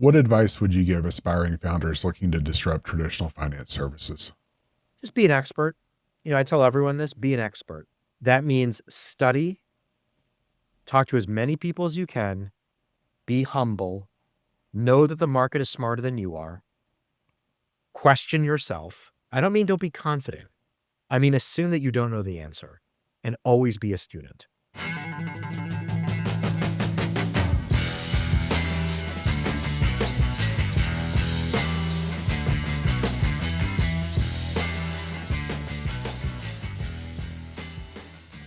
What advice would you give aspiring founders looking to disrupt traditional finance services? Just be an expert. I tell everyone this, be an expert. That means study, talk to as many people as you can, be humble, know that the market is smarter than you are, question yourself. I don't mean don't be confident. I mean, assume that you don't know the answer and always be a student.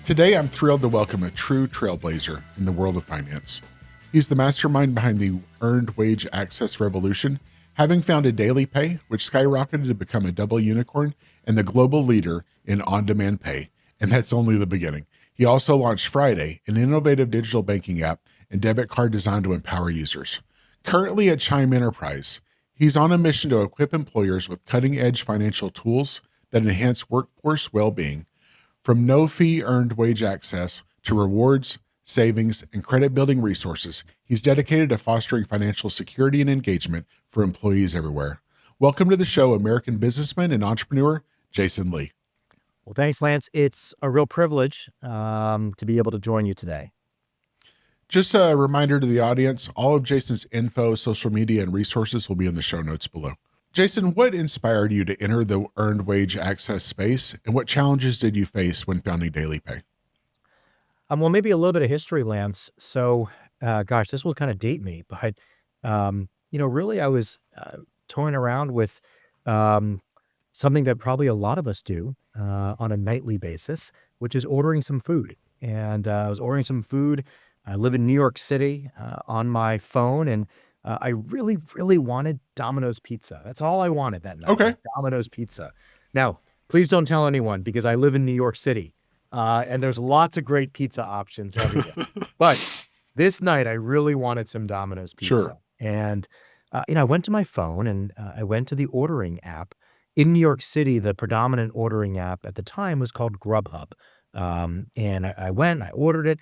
Today, I'm thrilled to welcome a true trailblazer in the world of finance. He's the mastermind behind the earned wage access revolution, having founded DailyPay, which skyrocketed to become a double unicorn and the global leader in on-demand pay. And that's only the beginning. He also launched Friday, an innovative digital banking app and debit card designed to empower users. Currently at Chime Enterprise, he's on a mission to equip employers with cutting-edge financial tools that enhance workforce well-being. From no-fee earned wage access to rewards, savings, and credit-building resources, he's dedicated to fostering financial security and engagement for employees everywhere. Welcome to the show, American businessman and entrepreneur, Jason Lee. Well, thanks, Lance. It's a real privilege to be able to join you today. Just a reminder to the audience, all of Jason's info, social media, and resources will be in the show notes below. Jason, what inspired you to enter the earned wage access space, and what challenges did you face when founding DailyPay? Well, maybe a little bit of history, Lance. So, this will kind of date me, but really, I was toying around with something that probably a lot of us do on a nightly basis, which is ordering some food. And I was ordering some food. I live in New York City on my phone, and I really, really wanted Domino's pizza. That's all I wanted that night. Okay. Was Domino's pizza. Now, please don't tell anyone because I live in New York City, and there's lots of great pizza options everywhere. But this night, I really wanted some Domino's pizza. Sure. And I went to my phone and I went to the ordering app. In New York City, the predominant ordering app at the time was called Grubhub. And I went, I ordered it,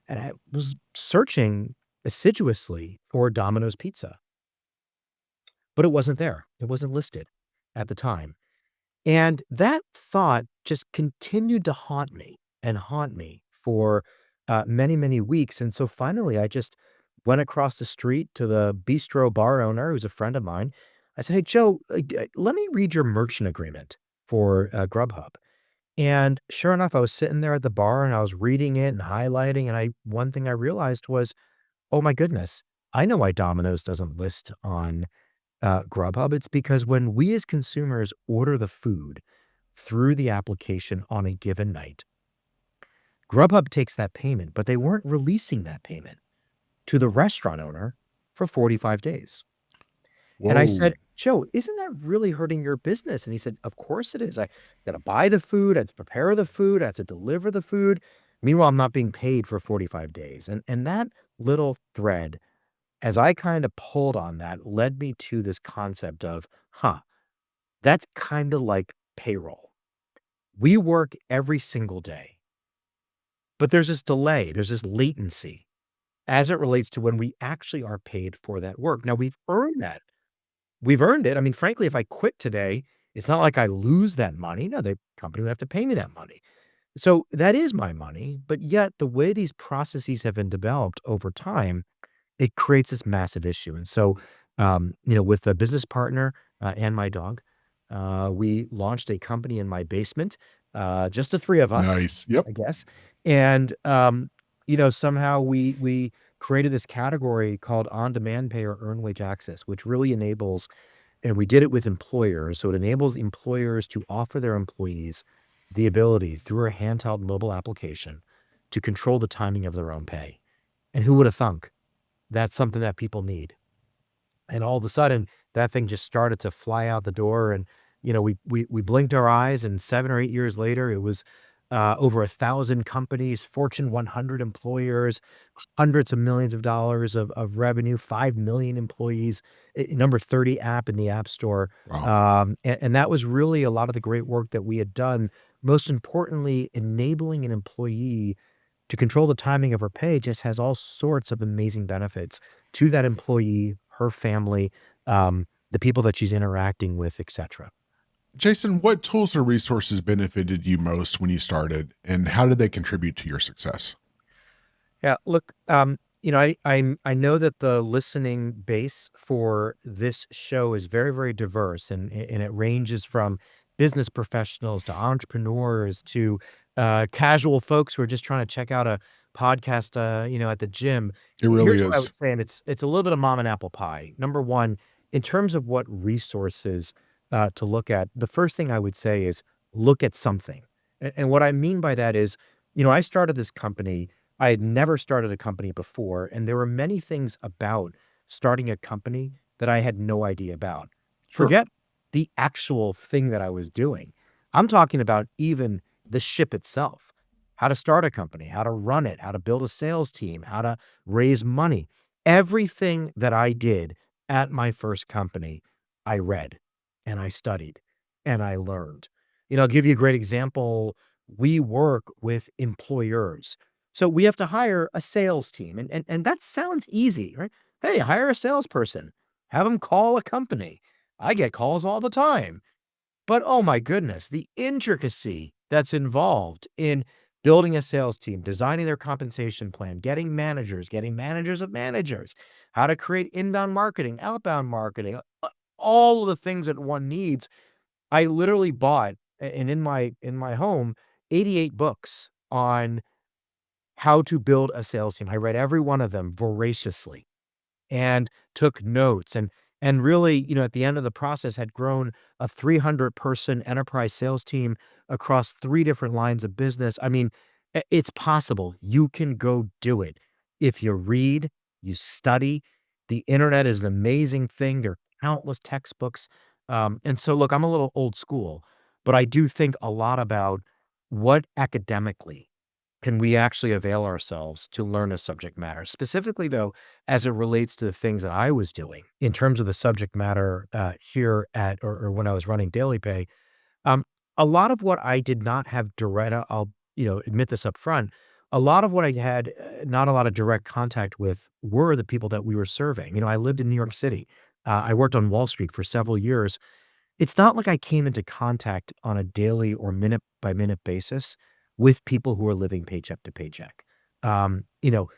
and I was searching assiduously for Domino's pizza, but it wasn't there. It wasn't listed at the time. And that thought just continued to haunt me for many, many weeks. And so finally, I just went across the street to the bistro bar owner, who's a friend of mine. I said, "Hey, Joe, let me read your merchant agreement for Grubhub." And sure enough, I was sitting there at the bar and I was reading it and highlighting. And one thing I realized was, oh my goodness, I know why Domino's doesn't list on Grubhub. It's because when we as consumers order the food through the application on a given night, Grubhub takes that payment, but they weren't releasing that payment to the restaurant owner for 45 days. Whoa. And I said, "Joe, isn't that really hurting your business?" And he said, "Of course it is. I got to buy the food, I have to prepare the food, I have to deliver the food. Meanwhile, I'm not being paid for 45 days. And that little thread, as I kind of pulled on that, led me to this concept of, that's kind of like payroll. We work every single day, but there's this delay, there's this latency as it relates to when we actually are paid for that work. Now, we've earned that. We've earned it. I mean, frankly, if I quit today, it's not like I lose that money. No, the company would have to pay me that money. So that is my money. But yet the way these processes have been developed over time, it creates this massive issue. And so, with a business partner and my dog, we launched a company in my basement, just the three of us, Nice. Yep. I guess. And, somehow we created this category called on-demand pay or earned wage access, which really enables, and we did it with employers. So it enables employers to offer their employees the ability through a handheld mobile application to control the timing of their own pay. And who would have thunk that's something that people need? And all of a sudden, that thing just started to fly out the door. And, we blinked our eyes, and 7 or 8 years later, it was over 1,000 companies, Fortune 100 employers, hundreds of millions of dollars of revenue, 5 million employees, number 30 app in the App Store. Wow. And that was really a lot of the great work that we had done. Most importantly, enabling an employee to control the timing of her pay just has all sorts of amazing benefits to that employee, her family, the people that she's interacting with, etc. Jason, what tools or resources benefited you most when you started, and how did they contribute to your success? Yeah, look, I know that the listening base for this show is very, very diverse, and it ranges from business professionals to entrepreneurs to casual folks who are just trying to check out a podcast, at the gym. It really Here's what I is. would say, and it's a little bit of mom and apple pie. Number one, in terms of what resources to look at, the first thing I would say is look at something, and what I mean by that is, I started this company. I had never started a company before, and there were many things about starting a company that I had no idea about. Sure. Forget the actual thing that I was doing. I'm talking about even the ship itself, how to start a company, how to run it, how to build a sales team, how to raise money. Everything that I did at my first company, I read and I studied and I learned. I'll give you a great example. We work with employers, so we have to hire a sales team, and that sounds easy, right? Hey, hire a salesperson, have them call a company. I get calls all the time. But oh my goodness, the intricacy that's involved in building a sales team, designing their compensation plan, getting managers of managers, how to create inbound marketing, outbound marketing, all of the things that one needs. I literally bought and in my home 88 books on how to build a sales team. I read every one of them voraciously and took notes and really, at the end of the process had grown a 300-person enterprise sales team across 3 different lines of business. I mean, it's possible. You can go do it. If you read, you study, the internet is an amazing thing. There are countless textbooks. And so look, I'm a little old school, but I do think a lot about what academically can we actually avail ourselves to learn a subject matter? Specifically, though, as it relates to the things that I was doing in terms of the subject matter here at or when I was running DailyPay, um, a lot of what I did not have direct, I'll admit this up front. A lot of what I had not a lot of direct contact with were the people that we were serving. I lived in New York City. I worked on Wall Street for several years. It's not like I came into contact on a daily or minute by minute basis with people who are living paycheck to paycheck. Um, you know,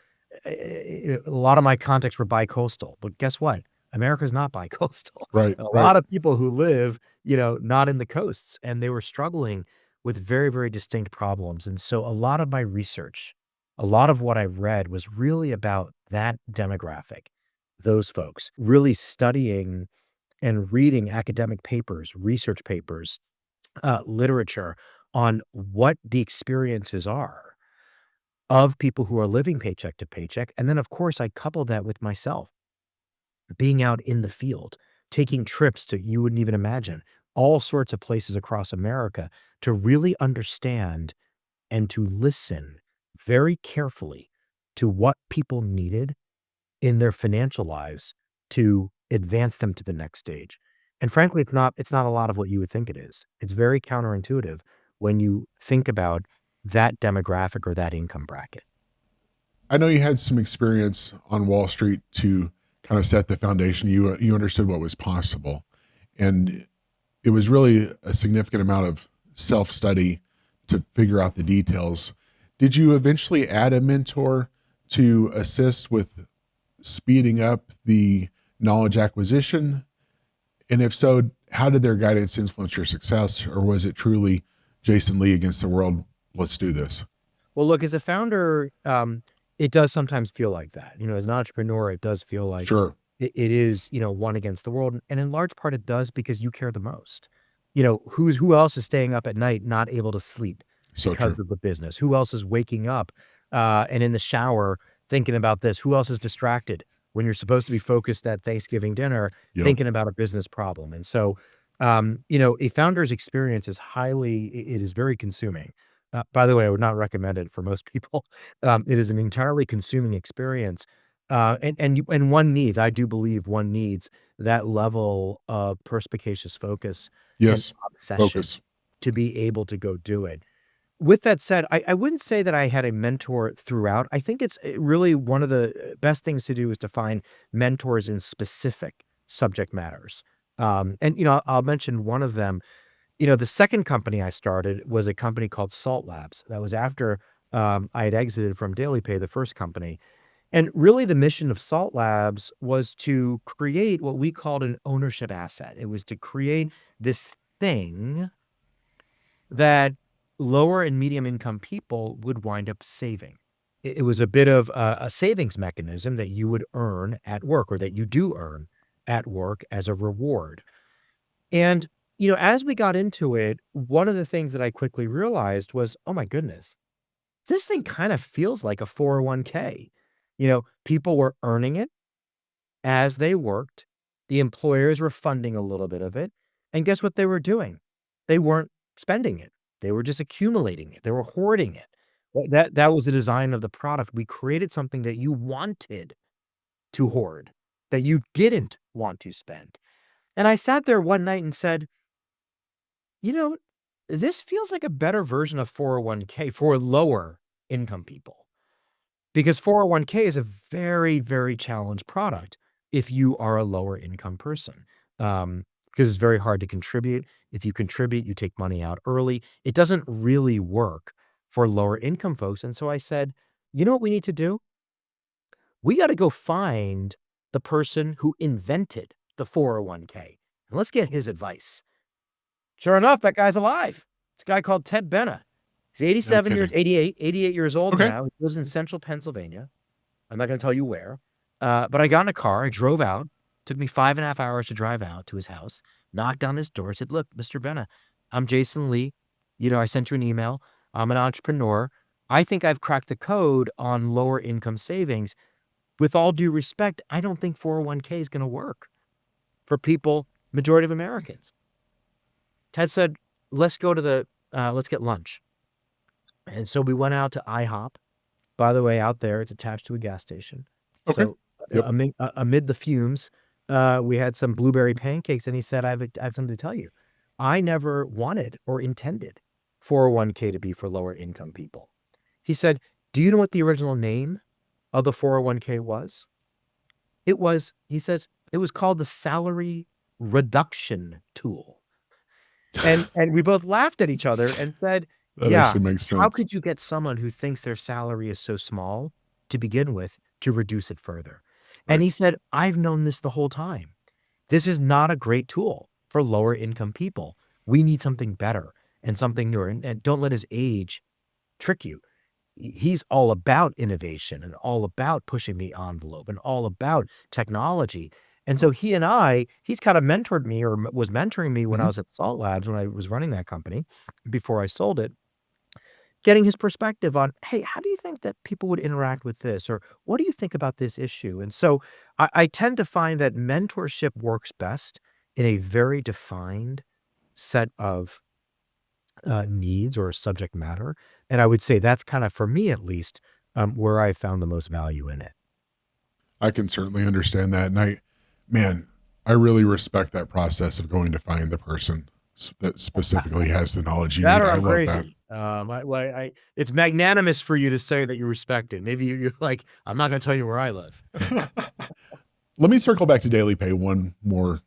a lot of my contacts were bi-coastal, but guess what? America's not bi-coastal. Right. A Right. lot of people who live, not in the coasts, and they were struggling with very, very distinct problems. And so a lot of my research, a lot of what I read was really about that demographic, those folks, really studying and reading academic papers, research papers, literature on what the experiences are of people who are living paycheck to paycheck. And then, of course, I couple that with myself being out in the field, taking trips to, you wouldn't even imagine, all sorts of places across America to really understand and to listen very carefully to what people needed in their financial lives to advance them to the next stage. And frankly, it's not a lot of what you would think it is. It's very counterintuitive when you think about that demographic or that income bracket. I know you had some experience on Wall Street to kind of set the foundation. You understood what was possible, and it was really a significant amount of self study to figure out the details. Did you eventually add a mentor to assist with speeding up the knowledge acquisition? And if so, how did their guidance influence your success, or was it truly Jason Lee against the world? Let's do this. Well, look, as a founder, it does sometimes feel like that. As an entrepreneur, it does feel like Sure. it is, one against the world. And in large part, it does because you care the most. Who else is staying up at night, not able to sleep So because true. of the business? Who else is waking up and in the shower thinking about this? Who else is distracted when you're supposed to be focused at Thanksgiving dinner Yep. thinking about a business problem? And so, a founder's experience is it is very consuming. By the way, I would not recommend it for most people. It is an entirely consuming experience. And one needs, I do believe one needs that level of perspicacious focus and Yes. obsession Focus. to be able to go do it. With that said, I wouldn't say that I had a mentor throughout. I think it's really one of the best things to do is to find mentors in specific subject matters. And I'll mention one of them. The second company I started was a company called Salt Labs. That was after I had exited from DailyPay, the first company. And really, the mission of Salt Labs was to create what we called an ownership asset. It was to create this thing that lower and medium income people would wind up saving. It was a bit of a savings mechanism that you would earn at work, or that you do earn at work as a reward. And, as we got into it, one of the things that I quickly realized was, oh my goodness, this thing kind of feels like a 401k. People were earning it as they worked. The employers were funding a little bit of it. And guess what they were doing? They weren't spending it. They were just accumulating it. They were hoarding it. That was the design of the product. We created something that you wanted to hoard, that you didn't want to spend. And I sat there one night and said, you know, this feels like a better version of 401k for lower income people. Because 401k is a very, very challenged product if you are a lower income person, because it's very hard to contribute. If you contribute, you take money out early. It doesn't really work for lower income folks. And so I said, you know what we need to do? We got to go find the person who invented the 401k, and let's get his advice. Sure enough, that guy's alive. It's a guy called Ted Benna. He's No 88 years old Okay. now. He lives in central Pennsylvania. I'm not going to tell you where. But I got in a car. I drove out. Took me 5.5 hours to drive out to his house. Knocked on his door. Said, look, Mr. Benna, I'm Jason Lee. I sent you an email. I'm an entrepreneur. I think I've cracked the code on lower income savings. With all due respect, I don't think 401k is going to work for people, majority of Americans. Ted said, let's get lunch. And so we went out to IHOP. By the way, out there, it's attached to a gas station. Okay. So Yep. amid the fumes, we had some blueberry pancakes, and he said, I have something to tell you. I never wanted or intended 401k to be for lower income people. He said, do you know what the original name of the 401k was? He says, it was called the salary reduction tool. And we both laughed at each other and said, That yeah, actually makes how sense. could you get someone who thinks their salary is so small to begin with to reduce it further? And Right. he said, I've known this the whole time. This is not a great tool for lower income people. We need something better and something newer. And don't let his age trick you. He's all about innovation and all about pushing the envelope and all about technology. And so he's kind of mentored me, or was mentoring me when I Mhm. was at Salt Labs, when I was running that company before I sold it, getting his perspective on, hey, how do you think that people would interact with this? Or what do you think about this issue? And so I tend to find that mentorship works best in a very defined set of needs or subject matter. And I would say that's kind of, for me at least, where I found the most value in it. I can certainly understand that. And man, I really respect that process of going to find the person that specifically has the knowledge you That need. or I I'm love that. crazy. It's magnanimous for you to say that you respect it. Maybe you're like, I'm not going to tell you where I live. Let me circle back to Daily Pay one more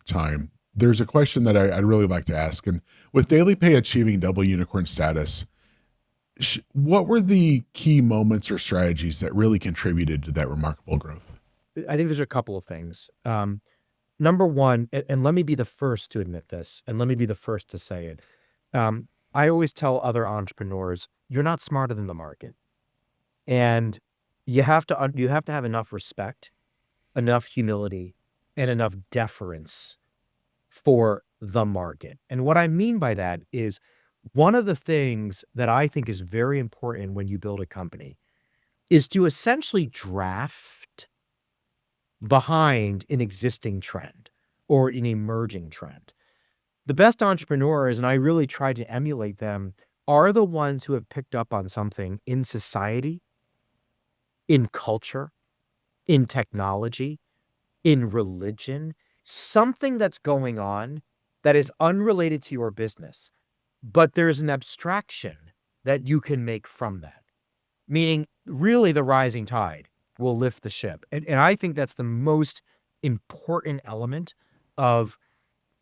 time. There's a question that I'd really like to ask. And with Daily Pay achieving double unicorn status, what were the key moments or strategies that really contributed to that remarkable growth? I think there's a couple of things. Number one, and let me be the first to admit this, and let me be the first to say it. I always tell other entrepreneurs, you're not smarter than the market. And you have to have enough respect, enough humility, and enough deference for the market. And what I mean by that is, one of the things that I think is very important when you build a company is to essentially draft behind an existing trend or an emerging trend. The best entrepreneurs, and I really try to emulate them, are the ones who have picked up on something in society, in culture, in technology, in religion, something that's going on that is unrelated to your business, but there's an abstraction that you can make from that, meaning really the rising tide will lift the ship. And I think that's the most important element of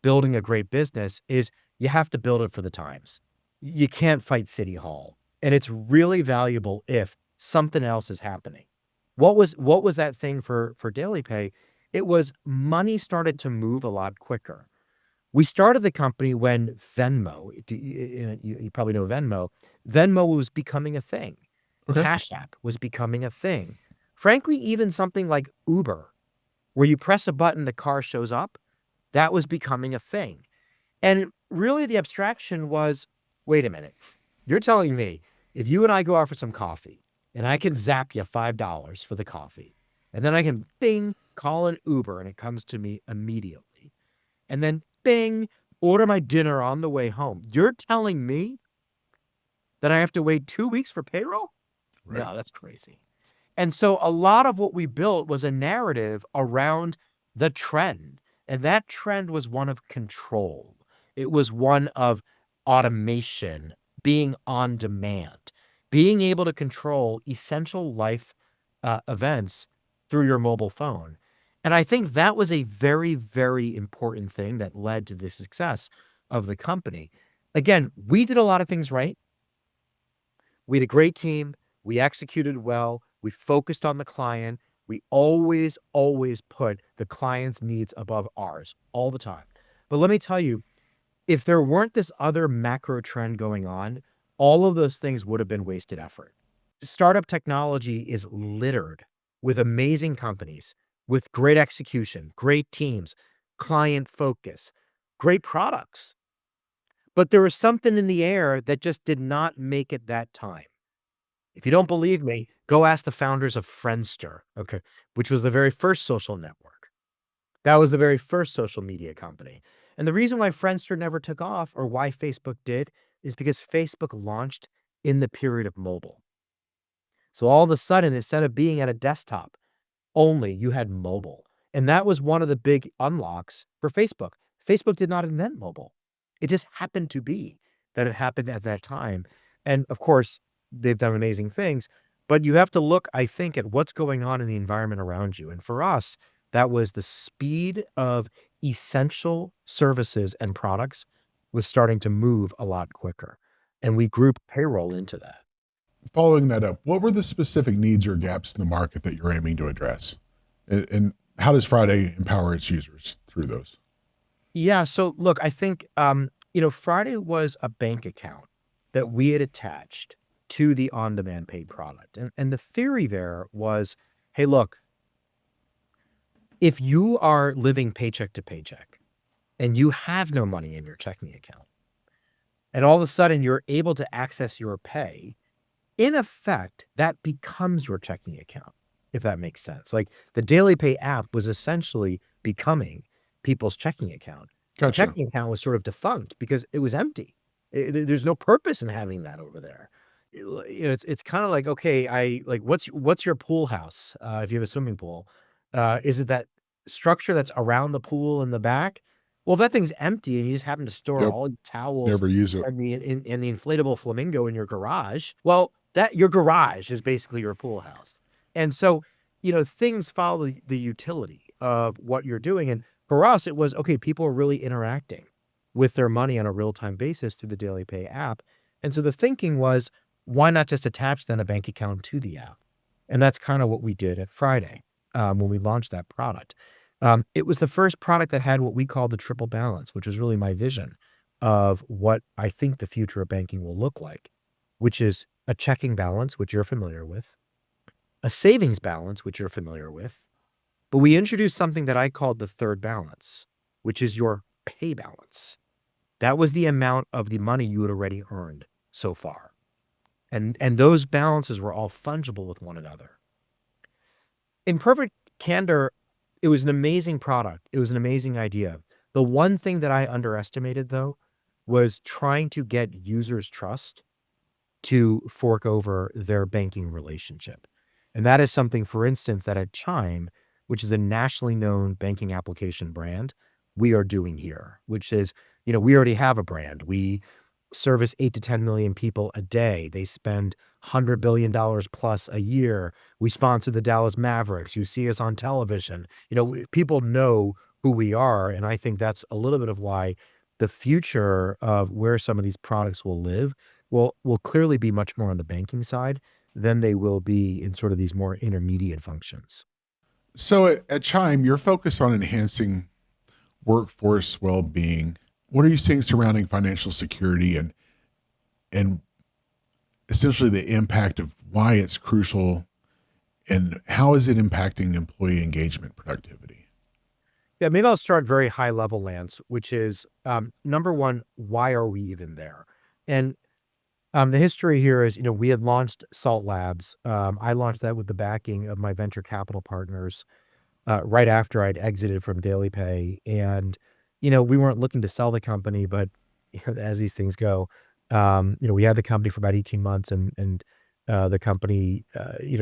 building a great business is you have to build it for the times. You can't fight City Hall. And it's really valuable if something else is happening. What was that thing for DailyPay? It was money started to move a lot quicker. We started the company when Venmo, you probably know Venmo. Venmo was becoming a thing. Okay. Cash App was becoming a thing. Frankly, even something like Uber, where you press a button, the car shows up, that was becoming a thing. And really the abstraction was, wait a minute, you're telling me if you and I go out for some coffee and I can zap you $5 for the coffee, and then I can bing, call an Uber and it comes to me immediately, and then bing, order my dinner on the way home. You're telling me that I have to wait 2 weeks for payroll? Right. No, that's crazy. And so a lot of what we built was a narrative around the trend. And that trend was one of control. It was one of automation, being on demand, being able to control essential life events through your mobile phone. And I think that was a very, very important thing that led to the success of the company. Again, we did a lot of things right. We had a great team. We executed well. We focused on the client. We always, always put the client's needs above ours all the time. But let me tell you, if there weren't this other macro trend going on, all of those things would have been wasted effort. Startup technology is littered with amazing companies, with great execution, great teams, client focus, great products. But there was something in the air that just did not make it that time. If you don't believe me, go ask the founders of Friendster, okay, which was the very first social network. That was the very first social media company. And the reason why Friendster never took off or why Facebook did is because Facebook launched in the period of mobile. So all of a sudden, instead of being at a desktop only, you had mobile. And that was one of the big unlocks for Facebook. Facebook did not invent mobile. It just happened to be that it happened at that time. And of course, they've done amazing things, but you have to look, I think, at what's going on in the environment around you. And for us, that was the speed of essential services and products was starting to move a lot quicker. And we grouped payroll into that. Following that up, what were the specific needs or gaps in the market that you're aiming to address? And how does Friday empower its users through those? Yeah. So look, I think, Friday was a bank account that we had attached to the on-demand paid product. And the theory there was, hey, look, if you are living paycheck to paycheck and you have no money in your checking account, and all of a sudden you're able to access your pay, in effect, that becomes your checking account, if that makes sense. Like the DailyPay app was essentially becoming people's checking account. The Gotcha. checking account was sort of defunct because it was empty. There's no purpose in having that over there. It's kind of like, okay, what's your pool house? If you have a swimming pool, is it that structure that's around the pool in the back? Well, if that thing's empty and you just happen to store Yep. all your towels Never use it. and the inflatable flamingo in your garage, well, that your garage is basically your pool house. And so, things follow the utility of what you're doing. And for us, it was, okay, people are really interacting with their money on a real-time basis through the DailyPay app. And so the thinking was, why not just attach then a bank account to the app? And that's kind of what we did at Friday when we launched that product. It was the first product that had what we call the triple balance, which was really my vision of what I think the future of banking will look like, which is a checking balance, which you're familiar with, a savings balance, which you're familiar with. But we introduced something that I called the third balance, which is your pay balance. That was the amount of the money you had already earned so far. And those balances were all fungible with one another. In perfect candor, it was an amazing product. It was an amazing idea. The one thing that I underestimated, though, was trying to get users' trust to fork over their banking relationship. And that is something, for instance, that at Chime, which is a nationally known banking application brand, we are doing here, which is, we already have a brand. We service 8 to 10 million people a day. They spend $100 billion plus a year. We sponsor the Dallas Mavericks. You see us on television. People know who we are. And I think that's a little bit of why the future of where some of these products will live will clearly be much more on the banking side than they will be in sort of these more intermediate functions. So at Chime, you're focused on enhancing workforce well-being. What are you seeing surrounding financial security and essentially the impact of why it's crucial and how is it impacting employee engagement productivity? Yeah, maybe I'll start very high level, Lance, which is number one, why are we even there? And the history here is, we had launched Salt Labs. I launched that with the backing of my venture capital partners right after I'd exited from DailyPay. And, we weren't looking to sell the company, but as these things go, we had the company for about 18 months and the company,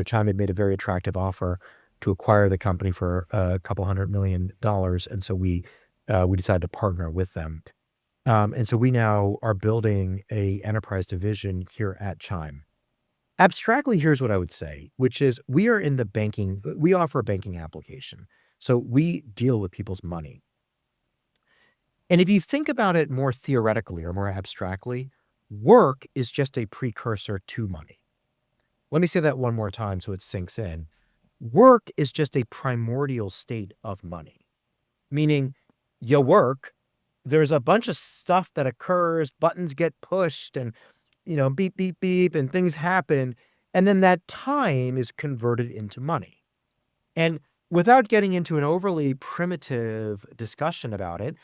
Chime had made a very attractive offer to acquire the company for a couple $100 million. And so we decided to partner with them. And so we now are building a enterprise division here at Chime. Abstractly, here's what I would say, which is we offer a banking application. So we deal with people's money. And if you think about it more theoretically or more abstractly, work is just a precursor to money. Let me say that one more time so it sinks in. Work is just a primordial state of money, meaning you work, there's a bunch of stuff that occurs, buttons get pushed and, beep, beep, beep, and things happen. And then that time is converted into money. And without getting into an overly primitive discussion about it,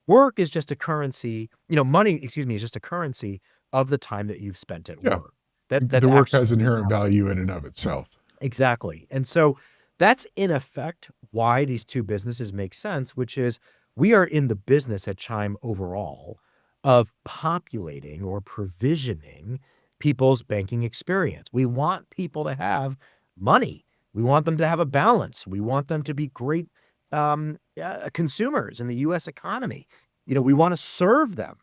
work is just a currency, money, excuse me, is just a currency of the time that you've spent at Yeah, work. That's the work has actually inherent value in and of itself. exactly. And so that's in effect why these two businesses make sense, which is we are in the business at Chime overall of populating or provisioning people's banking experience. We want people to have money. We want them to have a balance. We want them to be great consumers in the U.S. economy. We want to serve them.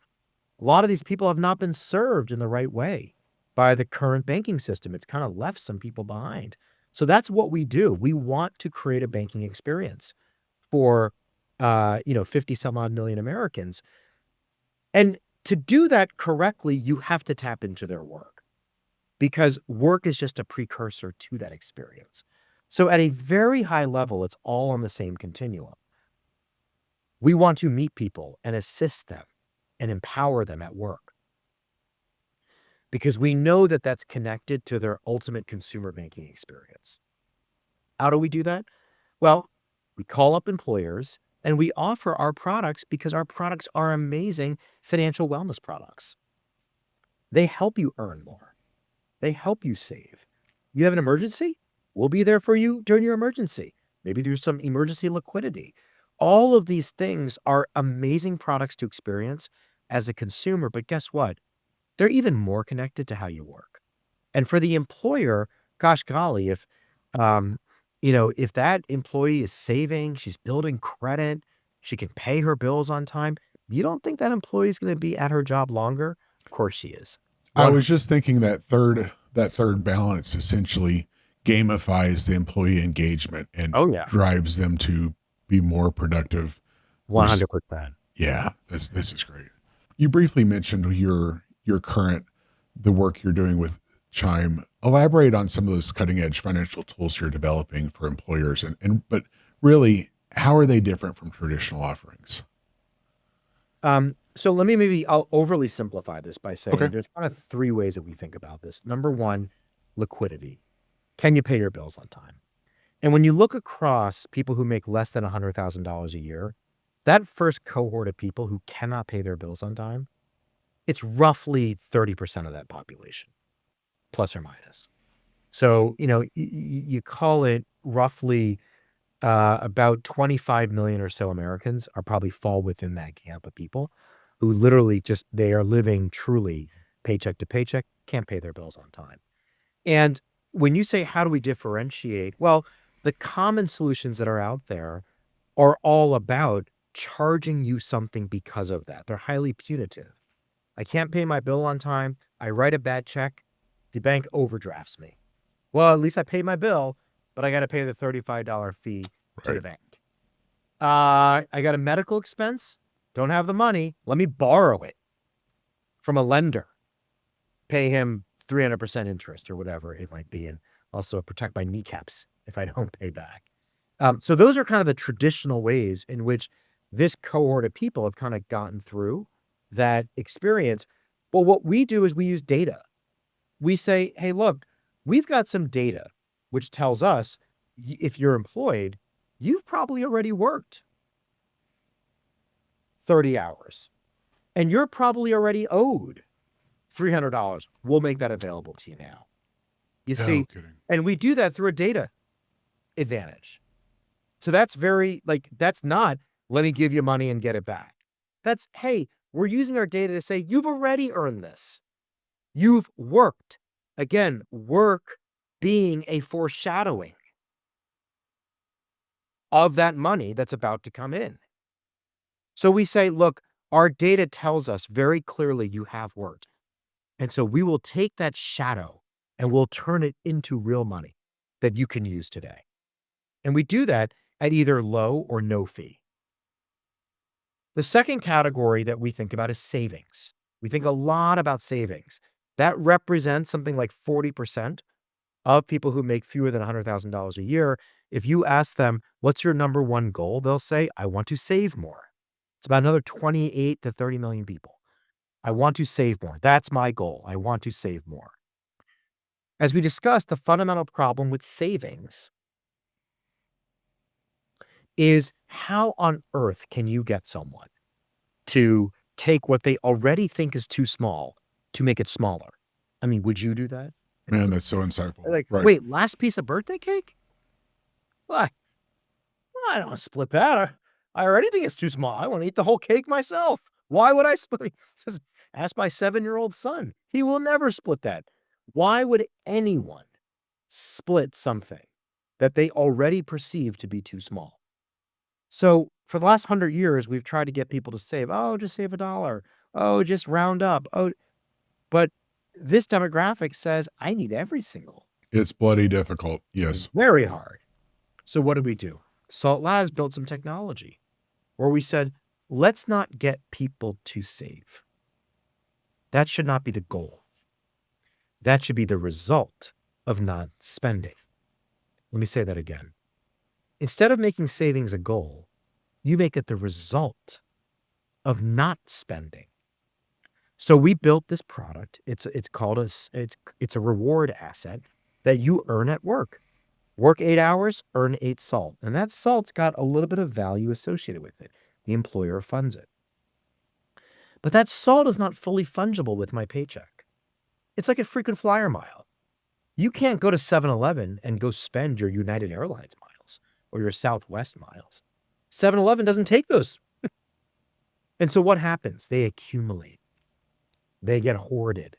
A lot of these people have not been served in the right way by the current banking system. It's kind of left some people behind. So that's what we do. We want to create a banking experience for 50 some odd million Americans. And to do that correctly, you have to tap into their work because work is just a precursor to that experience. So at a very high level, it's all on the same continuum. We want to meet people and assist them and empower them at work because we know that that's connected to their ultimate consumer banking experience. How do we do that? Well, we call up employers and we offer our products because our products are amazing financial wellness products. They help you earn more. They help you save. You have an emergency? We'll be there for you during your emergency. Maybe there's some emergency liquidity. All of these things are amazing products to experience as a consumer, but guess what? They're even more connected to how you work. And for the employer, gosh golly, if that employee is saving, she's building credit, she can pay her bills on time, you don't think that employee is going to be at her job longer? Of course she is. I One, was just thinking that third balance essentially gamifies the employee engagement and oh yeah, drives them to be more productive. 100%. Yeah, this is great. You briefly mentioned your current the work you're doing with Chime. Elaborate on some of those cutting edge financial tools you're developing for employers and but really how are they different from traditional offerings? So I'll overly simplify this by Okay. saying there's kind of three ways that we think about this. Number one, liquidity. Can you pay your bills on time? And when you look across people who make less than $100,000 a year, that first cohort of people who cannot pay their bills on time, it's roughly 30% of that population, plus or minus. So, you call it roughly about 25 million or so Americans are probably fall within that camp of people who literally they are living truly paycheck to paycheck, can't pay their bills on time. And when you say, how do we differentiate? Well, the common solutions that are out there are all about charging you something because of that. They're highly punitive. I can't pay my bill on time. I write a bad check. The bank overdrafts me. Well, at least I paid my bill, but I got to pay the $35 fee to the Right. bank. I got a medical expense. Don't have the money. Let me borrow it from a lender. Pay him 300% interest or whatever it might be, and also protect my kneecaps if I don't pay back. So those are kind of the traditional ways in which this cohort of people have kind of gotten through that experience. Well, what we do is we use data. We say, hey, look, we've got some data which tells us if you're employed, you've probably already worked 30 hours and you're probably already owed $300. We'll make that available to you now. You No see, kidding. and we do that through a data advantage. So that's that's not, let me give you money and get it back. That's, hey, we're using our data to say, you've already earned this. You've worked. Again, work being a foreshadowing of that money that's about to come in. So we say, look, our data tells us very clearly you have worked. And so we will take that shadow and we'll turn it into real money that you can use today. And we do that at either low or no fee. The second category that we think about is savings. We think a lot about savings. That represents something like 40% of people who make fewer than $100,000 a year. If you ask them, what's your number one goal? They'll say, I want to save more. It's about another 28 to 30 million people. I want to save more. That's my goal. I want to save more. As we discussed, the fundamental problem with savings is how on earth can you get someone to take what they already think is too small to make it smaller? I mean, would you do that? Man, that's so insightful. Like, Right. wait, last piece of birthday cake? What? I don't want to split that. I already think it's too small. I want to eat the whole cake myself. Why would I split? Just ask my 7-year-old son. He will never split that. Why would anyone split something that they already perceive to be too small? So for the last 100 years, we've tried to get people to save. Oh, just save $1. Oh, just round up. Oh, but this demographic says I need every single. It's bloody difficult. Yes. Very hard. So what did we do? Salt Labs built some technology where we said, let's not get people to save. That should not be the goal. That should be the result of not spending. Let me say that again. Instead of making savings a goal, you make it the result of not spending. So we built this product. It's called it's a reward asset that you earn at work. Work 8 hours, earn 8 salt. And that salt's got a little bit of value associated with it. The employer funds it. But that salt is not fully fungible with my paycheck. It's like a frequent flyer mile. You can't go to 7-Eleven and go spend your United Airlines miles or your Southwest miles. 7-Eleven doesn't take those. And so what happens? They accumulate. They get hoarded.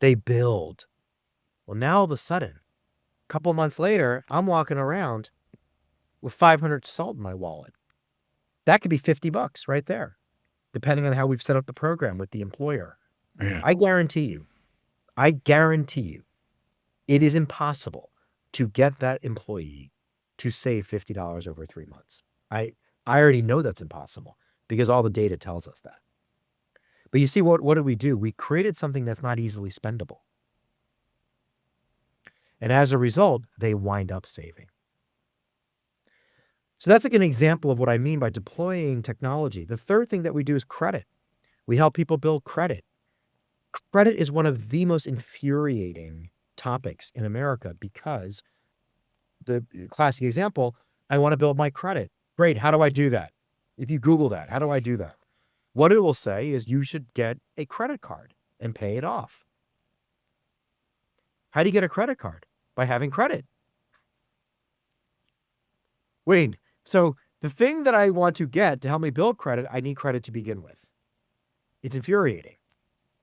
They build. Well, now all of a sudden, a couple months later, I'm walking around with 500 salt in my wallet. That could be $50 right there, depending on how we've set up the program with the employer. Man. I guarantee you, it is impossible to get that employee to save $50 over 3 months. I already know that's impossible because all the data tells us that. But you see, what did we do? We created something that's not easily spendable. And as a result, they wind up saving. So that's like an example of what I mean by deploying technology. The third thing that we do is credit. We help people build credit. Credit is one of the most infuriating topics in America because the classic example, I want to build my credit. Great. How do I do that? If you Google that, how do I do that? What it will say is you should get a credit card and pay it off. How do you get a credit card? By having credit. Wait, so the thing that I want to get to help me build credit, I need credit to begin with. It's infuriating.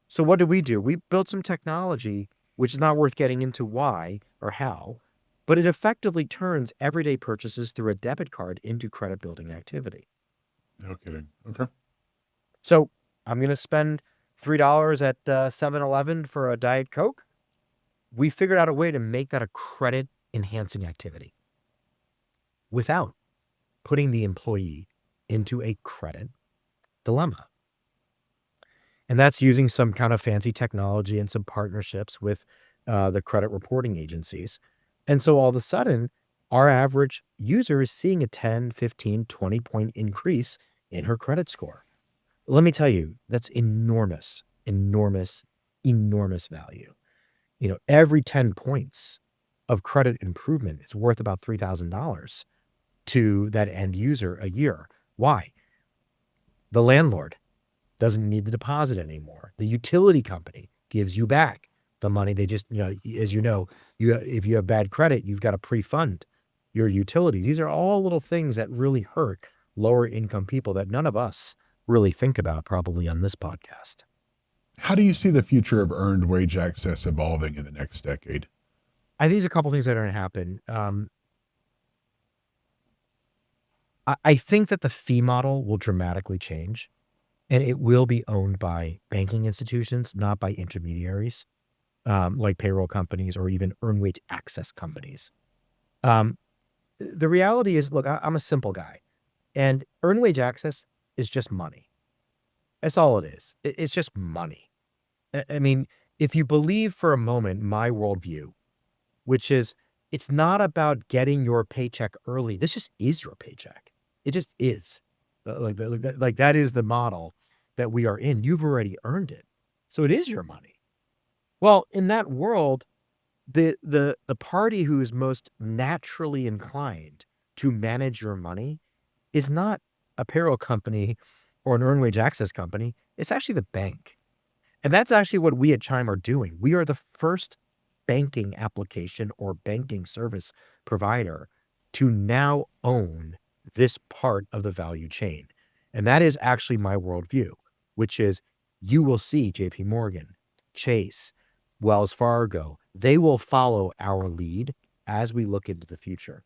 So what did we do? We built some technology, which is not worth getting into why or how, but it effectively turns everyday purchases through a debit card into credit building activity. No kidding. Okay. So I'm going to spend $3 at 7-Eleven for a Diet Coke. We figured out a way to make that a credit enhancing activity without putting the employee into a credit dilemma. And that's using some kind of fancy technology and some partnerships with the credit reporting agencies. And so all of a sudden, our average user is seeing a 10, 15, 20 point increase in her credit score. Let me tell you, that's enormous, enormous, enormous value. Every 10 points of credit improvement is worth about $3,000 to that end user a year. Why? The landlord doesn't need the deposit anymore. The utility company gives you back the money. They just, as if you have bad credit, you've got to pre-fund your utilities. These are all little things that really hurt lower income people that none of us really think about probably on this podcast. How do you see the future of earned wage access evolving in the next decade? I think there's a couple things that are going to happen. I think that the fee model will dramatically change, and it will be owned by banking institutions, not by intermediaries, like payroll companies or even earned wage access companies. The reality is, look, I'm a simple guy, and earned wage access is just money. That's all it is. It's just money. I mean, if you believe for a moment my worldview, which is it's not about getting your paycheck early. This just is your paycheck. It just is. Like that is the model that we are in. You've already earned it. So it is your money. Well, in that world, the party who is most naturally inclined to manage your money is not a payroll company or an earned wage access company. It's actually the bank. And that's actually what we at Chime are doing. We are the first banking application or banking service provider to now own this part of the value chain. And that is actually my worldview, which is you will see JP Morgan, Chase, Wells Fargo, they will follow our lead as we look into the future.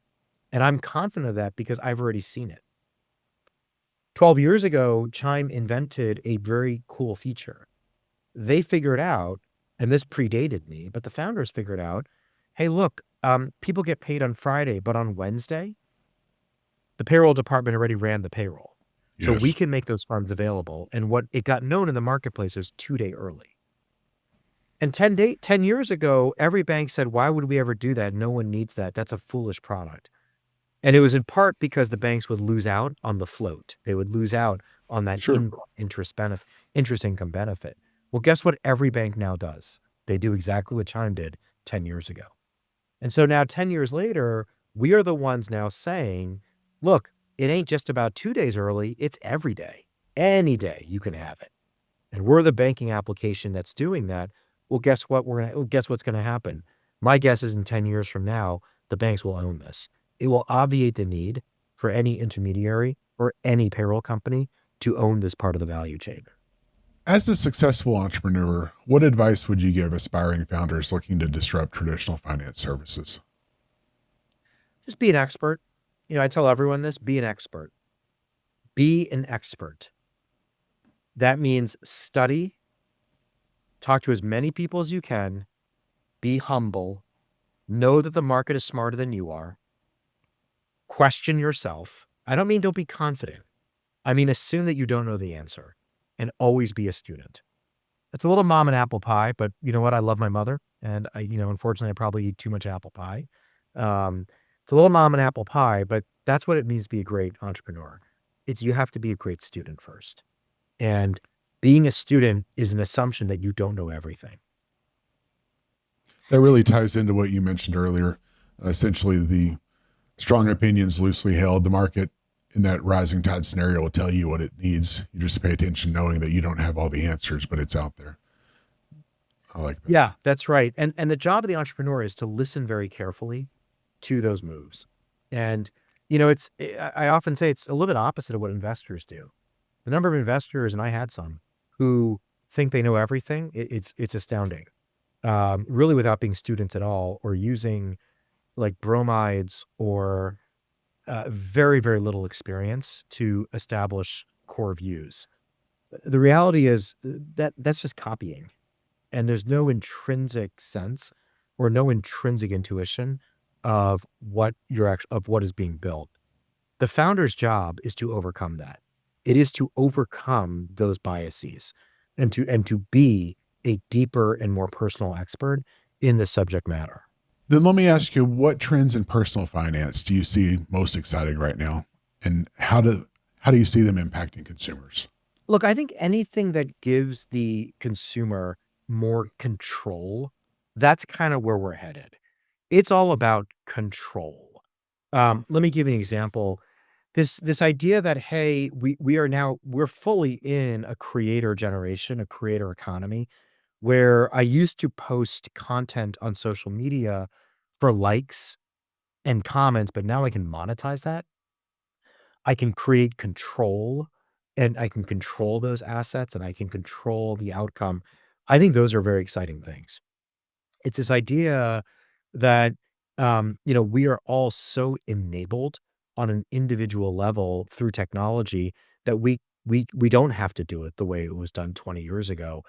And I'm confident of that because I've already seen it. 12 years ago, Chime invented a very cool feature. They figured out, and this predated me, but the founders figured out, hey, look, people get paid on Friday, but on Wednesday, the payroll department already ran the payroll. So we can make those funds available. And what it got known in the marketplace as 2-day early. And 10 years ago, every bank said, why would we ever do that? No one needs that. That's a foolish product. And it was in part because the banks would lose out on the float. They would lose out on that interest income benefit. Well, guess what every bank now does? They do exactly what Chime did 10 years ago. And so now 10 years later, we are the ones now saying, look, it ain't just about 2 days early. It's every day. Any day you can have it. And we're the banking application that's doing that. Well, guess what? Guess what's going to happen? My guess is in 10 years from now, the banks will own this. It will obviate the need for any intermediary or any payroll company to own this part of the value chain. As a successful entrepreneur, what advice would you give aspiring founders looking to disrupt traditional finance services? Just be an expert. I tell everyone this, be an expert. Be an expert. That means study, talk to as many people as you can, be humble, know that the market is smarter than you are, question yourself. I don't mean don't be confident. I mean, assume that you don't know the answer and always be a student. It's a little mom and apple pie, but you know what? I love my mother and unfortunately I probably eat too much apple pie. It's a little mom and apple pie, but that's what it means to be a great entrepreneur. You have to be a great student first. And being a student is an assumption that you don't know everything. That really ties into what you mentioned earlier. Essentially, the strong opinions loosely held. The market in that rising tide scenario will tell you what it needs. You just pay attention knowing that you don't have all the answers, but it's out there. I like that. Yeah, that's right. And the job of the entrepreneur is to listen very carefully to those moves. And, I often say it's a little bit opposite of what investors do. The number of investors, and I had some, who think they know everything, it's astounding. Really without being students at all or using like bromides or very, very little experience to establish core views. The reality is that that's just copying, and there's no intrinsic sense or no intrinsic intuition of what is being built. The founder's job is to overcome that. It is to overcome those biases and to be a deeper and more personal expert in the subject matter. Then let me ask you, what trends in personal finance do you see most exciting right now? And how do you see them impacting consumers? Look, I think anything that gives the consumer more control, that's kind of where we're headed. It's all about control. Let me give you an example. This idea that, hey, we're fully in a creator generation, a creator economy, where I used to post content on social media for likes and comments, but now I can monetize that. I can create control, and I can control those assets, and I can control the outcome. I think those are very exciting things. It's this idea that, we are all so enabled on an individual level through technology that we don't have to do it the way it was done 20 years ago.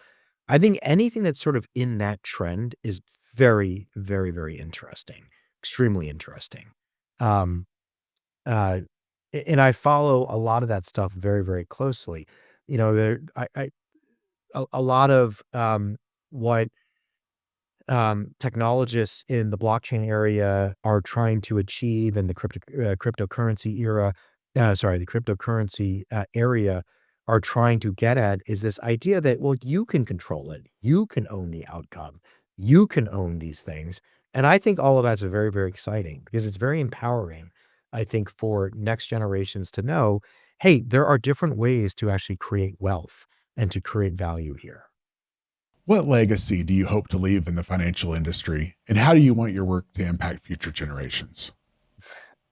I think anything that's sort of in that trend is very, very, very interesting, extremely interesting. Um, uh, and I follow a lot of that stuff very, very closely. There, a lot of what technologists in the blockchain area are trying to achieve in the cryptocurrency era, the cryptocurrency area are trying to get at is this idea that, well, you can control it, you can own the outcome, you can own these things. And I think all of that's very, very exciting because it's very empowering, I think, for next generations to know, hey, there are different ways to actually create wealth and to create value here. What legacy do you hope to leave in the financial industry? And how do you want your work to impact future generations?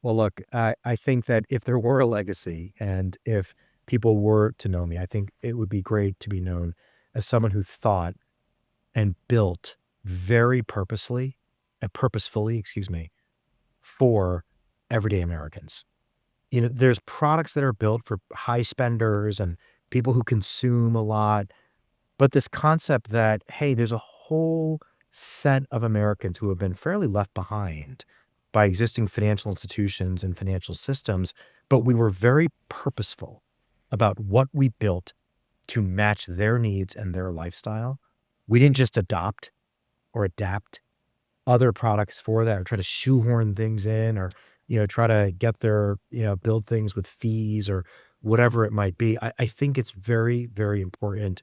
Well, look, I think that if there were a legacy and if people were to know me, I think it would be great to be known as someone who thought and built very purposefully, excuse me, for everyday Americans. There's products that are built for high spenders and people who consume a lot, but this concept that, hey, there's a whole set of Americans who have been fairly left behind by existing financial institutions and financial systems, but we were very purposeful about what we built to match their needs and their lifestyle. We didn't just adopt or adapt other products for that or try to shoehorn things in or, try to get their, build things with fees or whatever it might be. I think it's very, very important.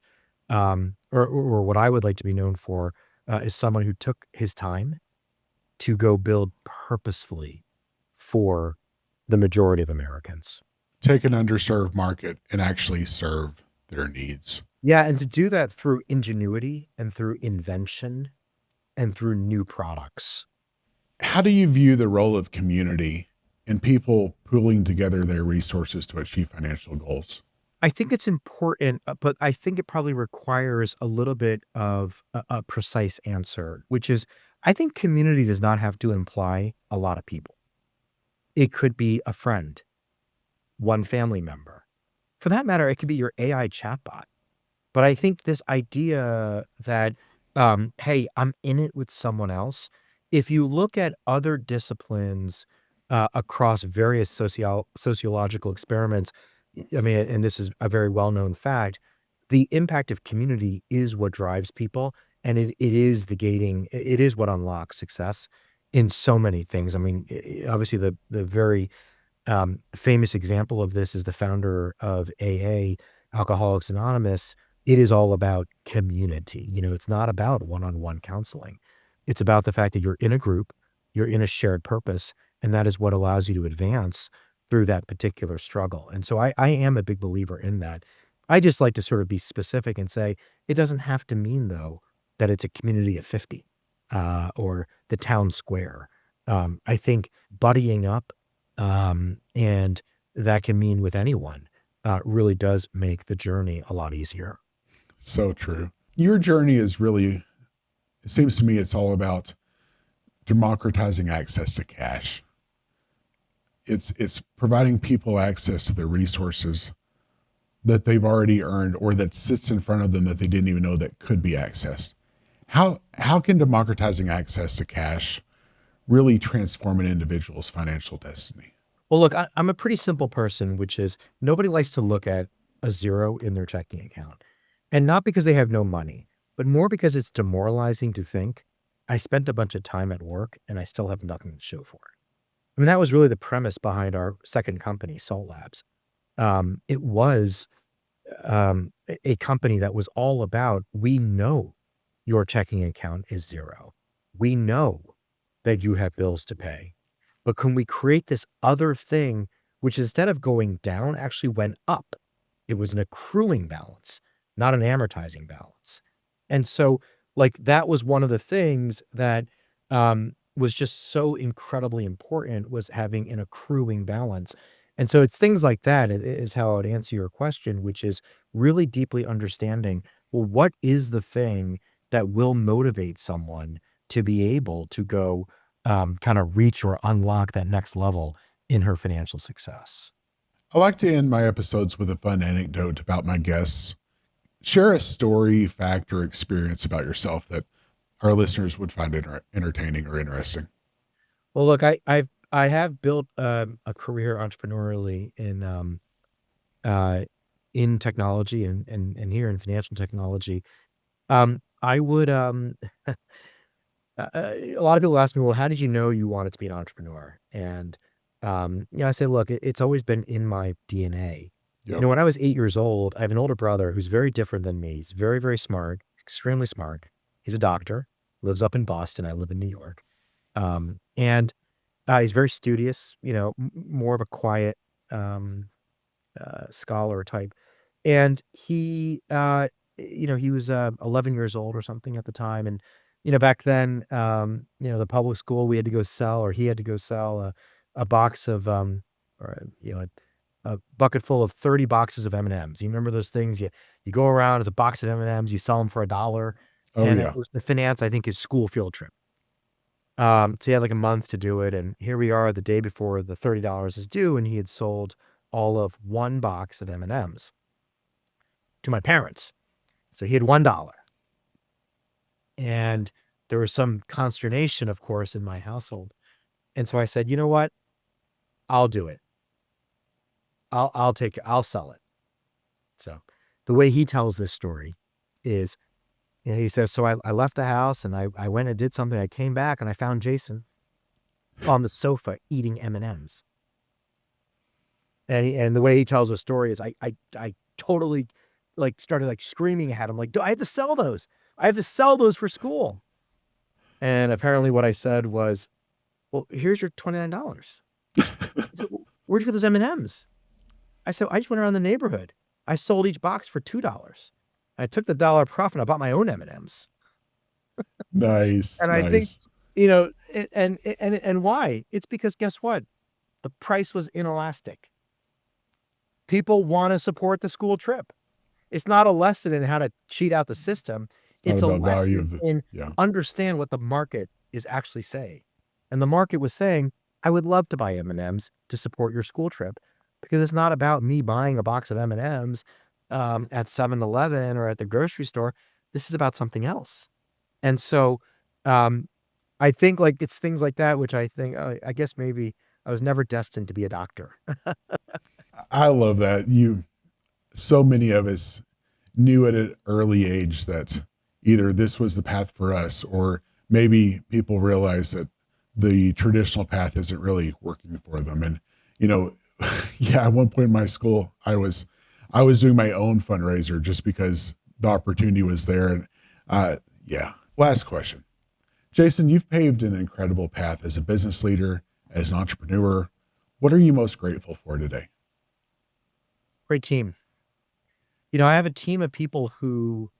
Or what I would like to be known for is someone who took his time to go build purposefully for the majority of Americans. Take an underserved market and actually serve their needs. Yeah, and to do that through ingenuity and through invention and through new products. How do you view the role of community and people pooling together their resources to achieve financial goals? I think it's important, but I think it probably requires a little bit of a precise answer, which is I think community does not have to imply a lot of people. It could be a friend, one family member. For that matter, it could be your AI chatbot. But I think this idea that, hey, I'm in it with someone else. If you look at other disciplines across various sociological experiments, I mean, and this is a very well-known fact, the impact of community is what drives people, and it is the gating. It is what unlocks success in so many things. I mean, obviously, the very famous example of this is the founder of AA, Alcoholics Anonymous. It is all about community. It's not about one-on-one counseling. It's about the fact that you're in a group, you're in a shared purpose, and that is what allows you to advance through that particular struggle. And so I am a big believer in that. I just like to sort of be specific and say it doesn't have to mean, though, that it's a community of 50 or the town square. I think buddying up and that can mean with anyone, really does make the journey a lot easier. So true. Your journey is really, it seems to me, it's all about democratizing access to cash. It's providing people access to the resources that they've already earned or that sits in front of them that they didn't even know that could be accessed. How can democratizing access to cash really transform an individual's financial destiny? Well, look, I'm a pretty simple person, which is nobody likes to look at a zero in their checking account. And not because they have no money, but more because it's demoralizing to think I spent a bunch of time at work and I still have nothing to show for it. I mean, that was really the premise behind our second company, Salt Labs. It was a company that was all about, we know your checking account is zero. We know that you have bills to pay, but can we create this other thing, which instead of going down, actually went up? It was an accruing balance, not an amortizing balance. And so, like, that was one of the things that was just so incredibly important, was having an accruing balance. And so it's things like that is how I would answer your question, which is really deeply understanding, well, what is the thing that will motivate someone to be able to go kind of reach or unlock that next level in her financial success? I like to end my episodes with a fun anecdote about my guests. Share a story, fact, or experience about yourself that our listeners would find entertaining or interesting. Well, look, I have built a career entrepreneurially uh, in technology and here in financial technology. I would a lot of people ask me, well, how did you know you wanted to be an entrepreneur? And I say, look, it's always been in my DNA. Yep. When I was 8 years old, I have an older brother who's very different than me. He's very, very smart, extremely smart. He's a doctor, lives up in Boston. I live in New York. And he's very studious, more of a quiet scholar type. And he was 11 years old or something at the time. And, back then, the public school, we had to go sell, or he had to go sell a box of, or, a bucket full of 30 boxes of M&Ms. You remember those things? You go around as a box of M&Ms, you sell them for $1. Oh, And it yeah. was to finance, I think, his school field trip. So he had like a month to do it. And here we are the day before the $30 is due. And he had sold all of one box of M&Ms to my parents. So he had $1. And there was some consternation, of course, in my household. And so I said, you know what? I'll do it. I'll sell it. So the way he tells this story is, he says, so I left the house and I went and did something. I came back and I found Jason on the sofa eating M&Ms. And the way he tells the story is I totally started screaming at him, I have to sell those. I have to sell those for school. And apparently what I said was, well, here's your $29. He said, where'd you get those M&Ms? I said, I just went around the neighborhood. I sold each box for $2. I took the dollar profit and I bought my own M&Ms. Nice. And I think, Nice. and why? It's because guess what? The price was inelastic. People want to support the school trip. It's not a lesson in how to cheat out the system. It's not It's a about value lesson of the, in yeah. understand what the market is actually saying. And the market was saying, I would love to buy M&Ms to support your school trip, because it's not about me buying a box of M&Ms at 7-Eleven or at the grocery store. This is about something else. And so um, I think it's things like that, which I think, I guess maybe I was never destined to be a doctor. I love that. So many of us knew at an early age that either this was the path for us, or maybe people realize that the traditional path isn't really working for them. And, you know, yeah, at one point in my school, I was doing my own fundraiser just because the opportunity was there. And yeah, last question. Jason, you've paved an incredible path as a business leader, as an entrepreneur. What are you most grateful for today? Great team. I have a team of people who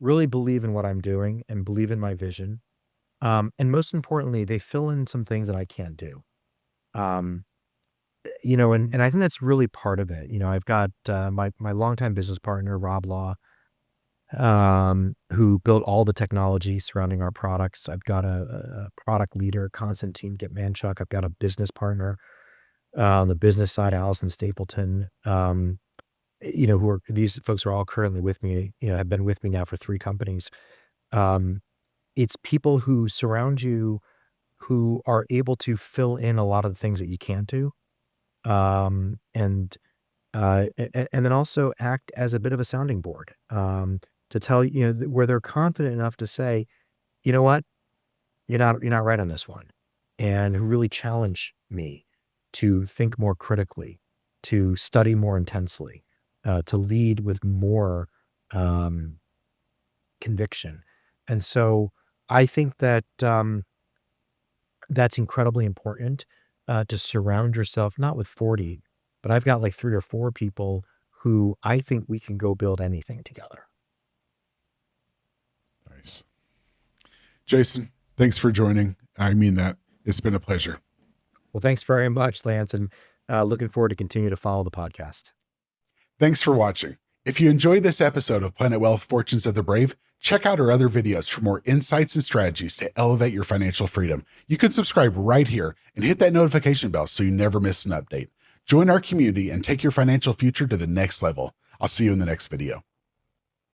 really believe in what I'm doing and believe in my vision. And most importantly, they fill in some things that I can't do. Um, and I think that's really part of it. I've got my longtime business partner, Rob Law, who built all the technology surrounding our products. I've got a product leader, Constantine Gitmanchuk. I've got a business partner on the business side, Allison Stapleton. who are these folks are all currently with me, have been with me now for 3 companies. Um, it's people who surround you who are able to fill in a lot of the things that you can't do. And and then also act as a bit of a sounding board, to tell where they're confident enough to say, you know what, you're not right on this one, and who really challenge me to think more critically, to study more intensely, to lead with more um, conviction. And so I think that that's incredibly important, to surround yourself not with 40, but I've got like 3 or 4 people who I think we can go build anything together. Nice. Jason, thanks for joining. I mean that. It's been a pleasure. Well, thanks very much, Lance, and looking forward to continue to follow the podcast. Thanks for watching. If you enjoyed this episode of Planet Wealth Fortunes of the Brave, check out our other videos for more insights and strategies to elevate your financial freedom. You can subscribe right here and hit that notification bell so you never miss an update. Join our community and take your financial future to the next level. I'll see you in the next video.